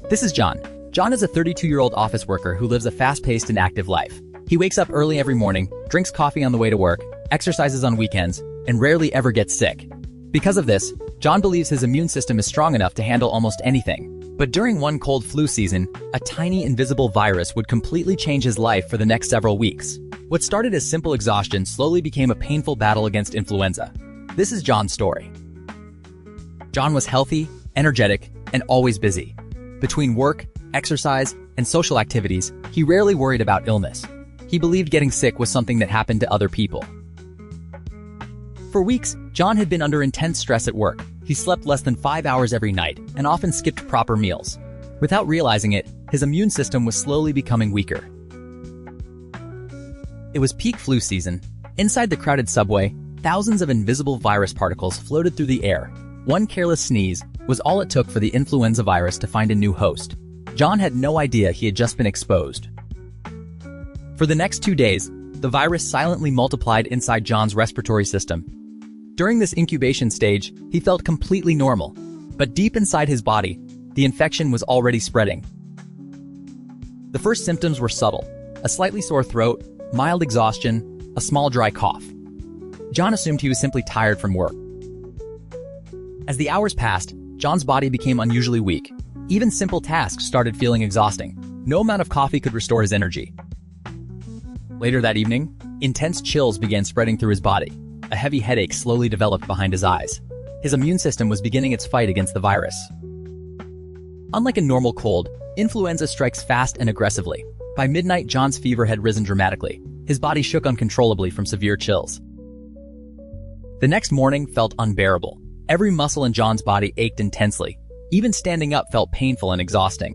This is John. John is a 32-year-old office worker who lives a fast-paced and active life. He wakes up early every morning, drinks coffee on the way to work, exercises on weekends, and rarely ever gets sick. Because of this, John believes his immune system is strong enough to handle almost anything. But during one cold flu season, a tiny invisible virus would completely change his life for the next several weeks. What started as simple exhaustion slowly became a painful battle against influenza. This is John's story. John was healthy, energetic, and always busy. Between work, exercise, and social activities, he rarely worried about illness. He believed getting sick was something that happened to other people. For weeks, John had been under intense stress at work. He slept less than 5 hours every night and often skipped proper meals. Without realizing it, his immune system was slowly becoming weaker. It was peak flu season. Inside the crowded subway, thousands of invisible virus particles floated through the air. One careless sneeze was all it took for the influenza virus to find a new host. John had no idea he had just been exposed. For the next 2 days, the virus silently multiplied inside John's respiratory system. During this incubation stage, he felt completely normal. But deep inside his body, the infection was already spreading. The first symptoms were subtle: a slightly sore throat, mild exhaustion, a small dry cough. John assumed he was simply tired from work. As the hours passed, John's body became unusually weak. Even simple tasks started feeling exhausting. No amount of coffee could restore his energy. Later that evening, intense chills began spreading through his body. A heavy headache slowly developed behind his eyes. His immune system was beginning its fight against the virus. Unlike a normal cold, influenza strikes fast and aggressively. By midnight, John's fever had risen dramatically. His body shook uncontrollably from severe chills. The next morning felt unbearable. Every muscle in John's body ached intensely. Even standing up felt painful and exhausting.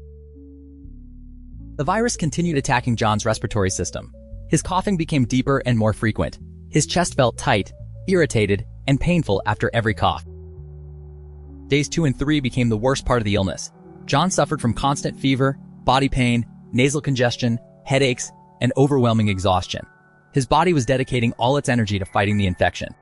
The virus continued attacking John's respiratory system. His coughing became deeper and more frequent. His chest felt tight, irritated, and painful after every cough. Days 2 and 3 became the worst part of the illness. John suffered from constant fever, body pain, nasal congestion, headaches, and overwhelming exhaustion. His body was dedicating all its energy to fighting the infection.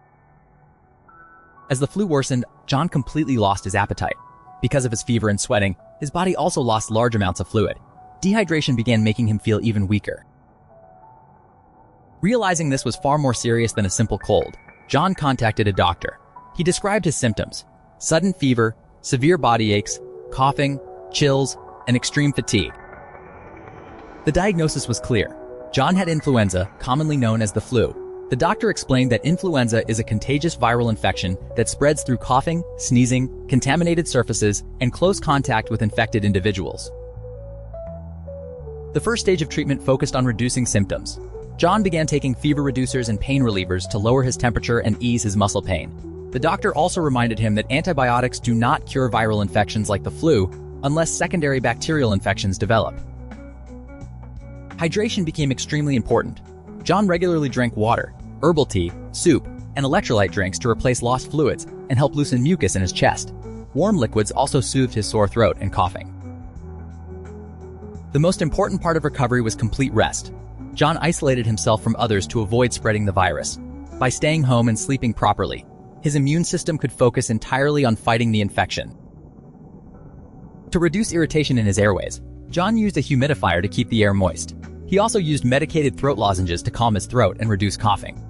As the flu worsened, John completely lost his appetite. Because of his fever and sweating, his body also lost large amounts of fluid. Dehydration began making him feel even weaker. Realizing this was far more serious than a simple cold, John contacted a doctor. He described his symptoms: sudden fever, severe body aches, coughing, chills, and extreme fatigue. The diagnosis was clear. John had influenza, commonly known as the flu. The doctor explained that influenza is a contagious viral infection that spreads through coughing, sneezing, contaminated surfaces, and close contact with infected individuals. The first stage of treatment focused on reducing symptoms. John began taking fever reducers and pain relievers to lower his temperature and ease his muscle pain. The doctor also reminded him that antibiotics do not cure viral infections like the flu unless secondary bacterial infections develop. Hydration became extremely important. John regularly drank water, herbal tea, soup, and electrolyte drinks to replace lost fluids and help loosen mucus in his chest. Warm liquids also soothed his sore throat and coughing. The most important part of recovery was complete rest. John isolated himself from others to avoid spreading the virus. By staying home and sleeping properly, his immune system could focus entirely on fighting the infection. To reduce irritation in his airways, John used a humidifier to keep the air moist. He also used medicated throat lozenges to calm his throat and reduce coughing.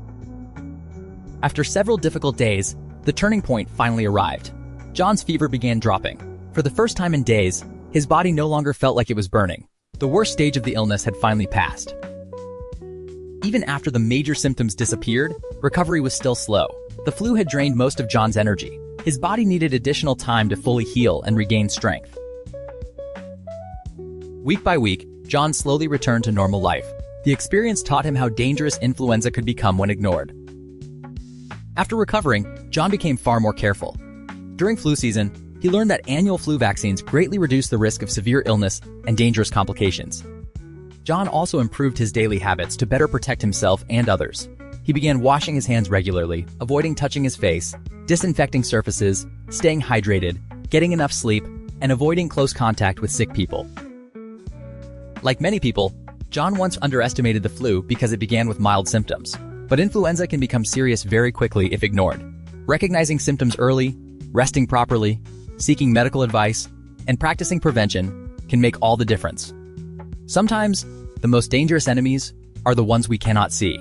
After several difficult days, the turning point finally arrived. John's fever began dropping. For the first time in days, his body no longer felt like it was burning. The worst stage of the illness had finally passed. Even after the major symptoms disappeared, recovery was still slow. The flu had drained most of John's energy. His body needed additional time to fully heal and regain strength. Week by week, John slowly returned to normal life. The experience taught him how dangerous influenza could become when ignored. After recovering, John became far more careful. During flu season, he learned that annual flu vaccines greatly reduce the risk of severe illness and dangerous complications. John also improved his daily habits to better protect himself and others. He began washing his hands regularly, avoiding touching his face, disinfecting surfaces, staying hydrated, getting enough sleep, and avoiding close contact with sick people. Like many people, John once underestimated the flu because it began with mild symptoms. But influenza can become serious very quickly if ignored. Recognizing symptoms early, resting properly, seeking medical advice, and practicing prevention can make all the difference. Sometimes, the most dangerous enemies are the ones we cannot see.